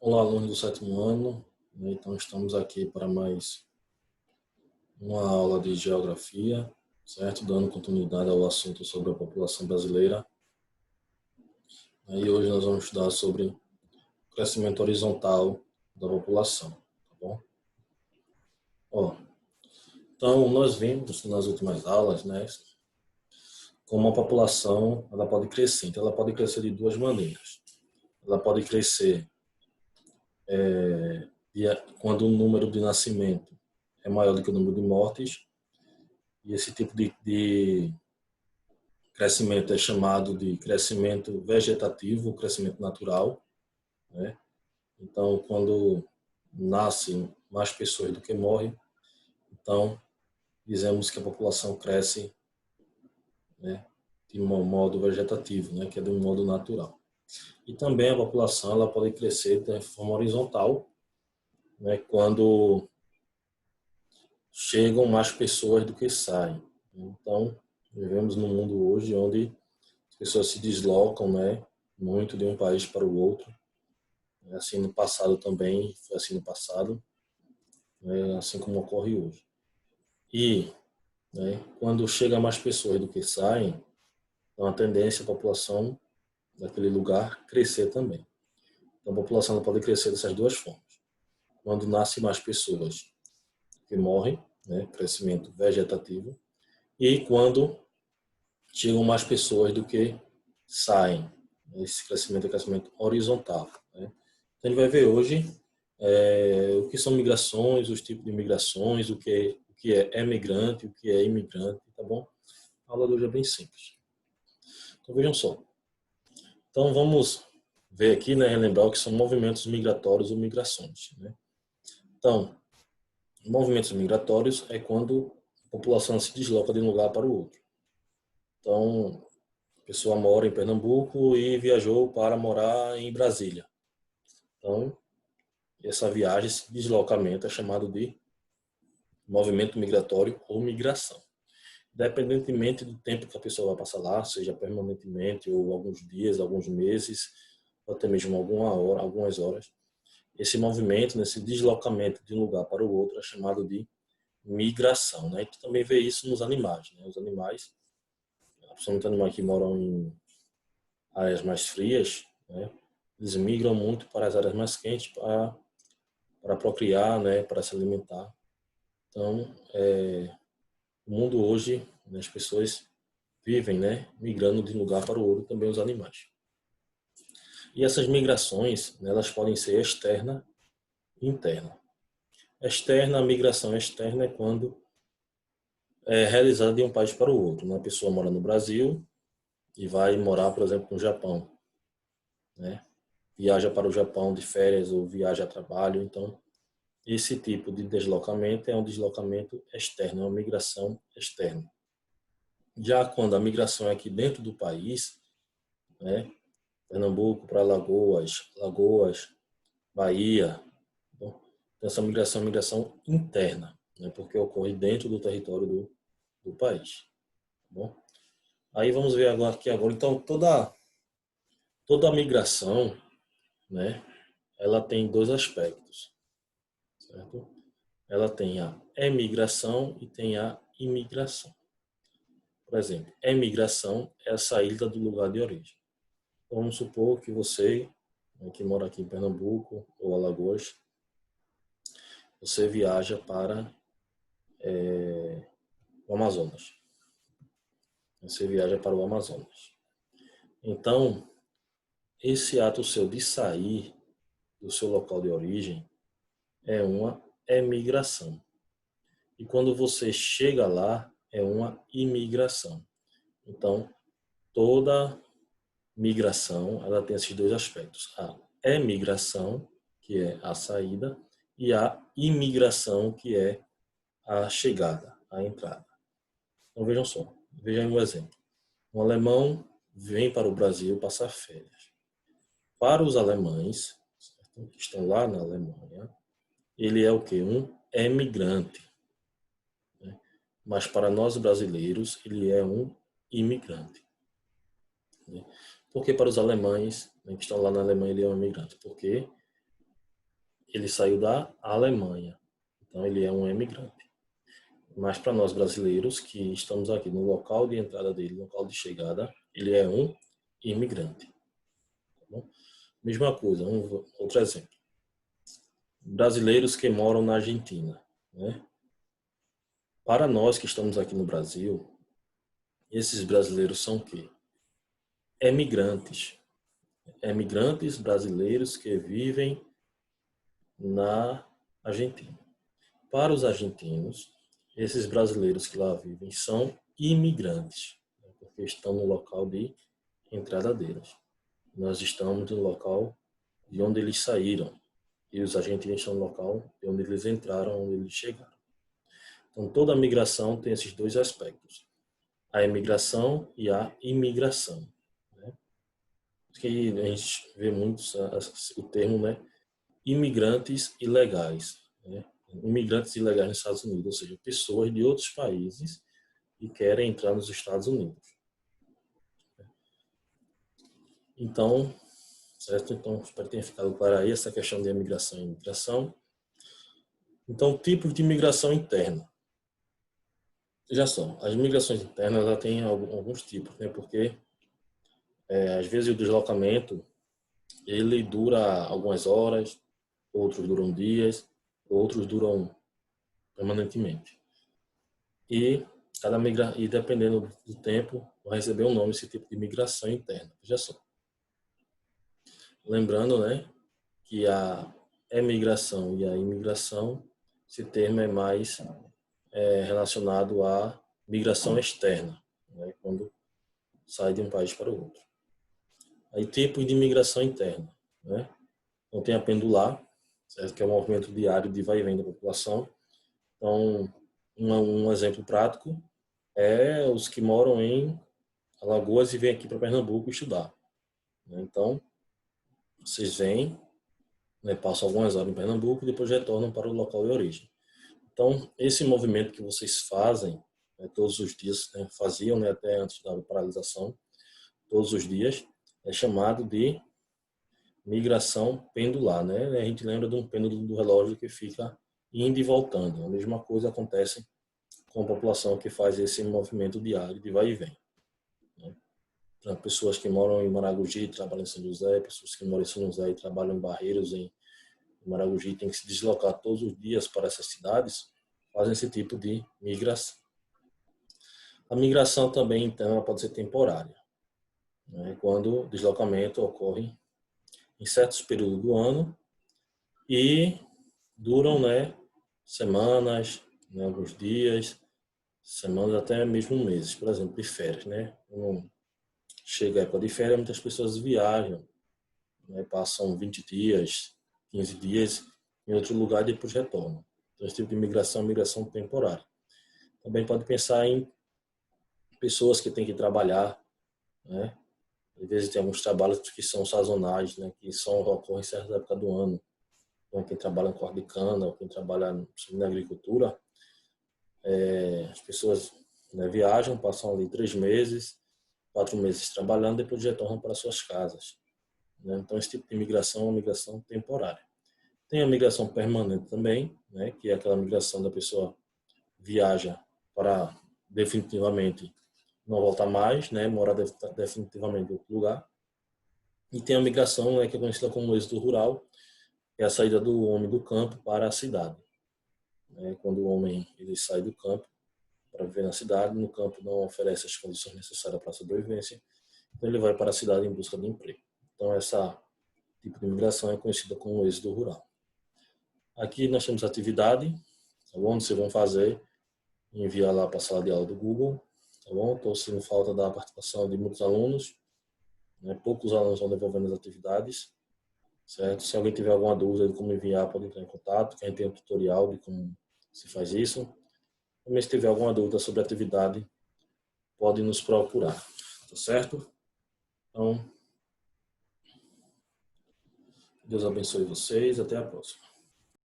Olá, alunos do sétimo ano. Então, estamos aqui para mais uma aula de geografia, certo? Dando continuidade ao assunto sobre a população brasileira. Aí hoje nós vamos estudar sobre o crescimento horizontal da população, tá bom? Ó, então, nós vimos nas últimas aulas, né, como a população ela pode crescer. Então, ela pode crescer de duas maneiras. Ela pode crescer quando o número de nascimento é maior do que o número de mortes, e esse tipo de crescimento é chamado de crescimento vegetativo, crescimento natural, né? Então, quando nascem mais pessoas do que morrem, então dizemos que a população cresce, né, de um modo vegetativo, né, que é de um modo natural. E também a população ela pode crescer de forma horizontal, né, quando chegam mais pessoas do que saem. Então, vivemos num mundo hoje onde as pessoas se deslocam, né, muito de um país para o outro. É assim no passado também, foi assim no passado, né, assim como ocorre hoje. E, né, quando chega mais pessoas do que saem, então a tendência é a população daquele lugar crescer também. Então a população pode crescer dessas duas formas. Quando nasce mais pessoas que morrem, né, crescimento vegetativo, e quando chegam mais pessoas do que saem. Esse crescimento é crescimento horizontal, né? Então a gente vai ver hoje o que são migrações, os tipos de migrações, o que é emigrante, o que é imigrante, tá bom? A aula de hoje é bem simples. Então vejam só. Então vamos ver aqui, né, relembrar o que são movimentos migratórios ou migrações, né? Então, movimentos migratórios é quando a população se desloca de um lugar para o outro. Então, a pessoa mora em Pernambuco e viajou para morar em Brasília. Então, essa viagem, esse deslocamento é chamado de movimento migratório ou migração. Independentemente do tempo que a pessoa vai passar lá, seja permanentemente ou alguns dias, alguns meses, ou até mesmo alguma hora, algumas horas, esse movimento, esse deslocamento de um lugar para o outro é chamado de migração, né? E tu também vê isso nos animais, né? Os animais, principalmente animais que moram em áreas mais frias, né? Eles migram muito para as áreas mais quentes para procriar, né? Para se alimentar. Então, o mundo hoje, né, as pessoas vivem, né, migrando de um lugar para o outro, também os animais. E essas migrações, né, elas podem ser externa e interna. Externa, a migração externa é quando é realizada de um país para o outro. Uma pessoa mora no Brasil e vai morar, por exemplo, no Japão, né? Viaja para o Japão de férias ou viaja a trabalho. Então, esse tipo de deslocamento é um deslocamento externo, é uma migração externa. Já quando a migração é aqui dentro do país, né? Pernambuco para Alagoas, Alagoas, Bahia. Bom, essa migração é migração interna, né, porque ocorre dentro do território do país. Tá bom? Aí vamos ver agora aqui agora. Então, toda a migração, né, ela tem dois aspectos, certo? Ela tem a emigração e tem a imigração. Por exemplo, emigração é a saída do lugar de origem. Então, vamos supor que você, né, que mora aqui em Pernambuco ou Alagoas, você viaja para o Amazonas. Você viaja para o Amazonas. Então, esse ato seu de sair do seu local de origem é uma emigração. E quando você chega lá, é uma imigração. Então, toda migração, ela tem esses dois aspectos. A emigração, que é a saída, e a imigração, que é a chegada, a entrada. Então, vejam só. Vejam um exemplo. Um alemão vem para o Brasil passar férias. Para os alemães, certo, que estão lá na Alemanha, ele é o que? Um emigrante. Né? Mas para nós brasileiros, ele é um imigrante. Né? Porque para os alemães, né, que estão lá na Alemanha, ele é um imigrante? Porque ele saiu da Alemanha. Então, ele é um emigrante. Mas para nós brasileiros que estamos aqui no local de entrada dele, no local de chegada, ele é um imigrante. Tá bom? Mesma coisa, outro exemplo. Brasileiros que moram na Argentina, né? Para nós que estamos aqui no Brasil, esses brasileiros são o quê? Emigrantes. Emigrantes brasileiros que vivem na Argentina. Para os argentinos, esses brasileiros que lá vivem são imigrantes, né? Porque estão no local de entrada deles. Nós estamos no local de onde eles saíram e os argentinos estão no local de onde eles entraram, onde eles chegaram. Então, toda a migração tem esses dois aspectos, a emigração e a imigração, né? Que a gente vê muito o termo, né, imigrantes ilegais, né? Imigrantes ilegais nos Estados Unidos, ou seja, pessoas de outros países que querem entrar nos Estados Unidos. Então, certo? Então, espero que tenha ficado claro aí essa questão de imigração e imigração. Então, tipos de imigração interna. Já são. As migrações internas ela tem alguns tipos, né? Porque às vezes o deslocamento ele dura algumas horas, outros duram dias, outros duram permanentemente. E e dependendo do tempo, vai receber um nome esse tipo de migração interna. Veja só. Lembrando, né, que a emigração e a imigração, esse termo é mais relacionado à migração externa, né, quando sai de um país para o outro. Aí tipos de migração interna, né? Então tem a pendular, certo? Que é o movimento diário de vai e vem da população. Então, um exemplo prático é os que moram em Alagoas e vêm aqui para Pernambuco estudar, né? Então, vocês vêm, né, passam algumas horas em Pernambuco e depois retornam para o local de origem. Então, esse movimento que vocês fazem, né, todos os dias, né, faziam, né, até antes da paralisação, todos os dias, é chamado de migração pendular, né? A gente lembra de um pêndulo do relógio que fica indo e voltando. A mesma coisa acontece com a população que faz esse movimento diário de vai e vem, né? Então, pessoas que moram em Maragogi e trabalham em São José, pessoas que moram em São José e trabalham em Barreiros, em Maragogi, têm que se deslocar todos os dias para essas cidades, fazem esse tipo de migração. A migração também, então, ela pode ser temporária, né? Quando o deslocamento ocorre em certos períodos do ano e duram, né, semanas, né, alguns dias, semanas até mesmo meses, por exemplo, de férias, né? Quando chega a época de férias, muitas pessoas viajam, né, passam 20 dias, 15 dias em outro lugar e depois retornam. Então, esse tipo de migração é migração temporária. Também pode pensar em pessoas que têm que trabalhar, né? Às vezes tem alguns trabalhos que são sazonais, né, que só ocorrem em certa época do ano. Então, quem trabalha com corte de cana, ou quem trabalha na agricultura, as pessoas, né, viajam, passam ali 3 meses, 4 meses trabalhando, depois retornam para suas casas, né? Então, esse tipo de migração é uma migração temporária. Tem a migração permanente também, né, que é aquela migração da pessoa viaja para definitivamente não voltar mais, né, morar definitivamente em outro lugar. E tem a migração, né, que é conhecida como êxodo rural, que é a saída do homem do campo para a cidade, né? Quando o homem ele sai do campo para viver na cidade, no campo não oferece as condições necessárias para a sobrevivência, então ele vai para a cidade em busca de emprego. Então essa tipo de migração é conhecida como êxodo rural. Aqui nós temos atividade, tá bom? Vocês vão fazer, enviar lá para a sala de aula do Google, tá bom? Estou sentindo falta da participação de muitos alunos, né? Poucos alunos vão devolvendo as atividades, certo? Se alguém tiver alguma dúvida de como enviar, pode entrar em contato, que a gente tem um tutorial de como se faz isso. Também se tiver alguma dúvida sobre a atividade, pode nos procurar, tá certo? Então, Deus abençoe vocês, até a próxima.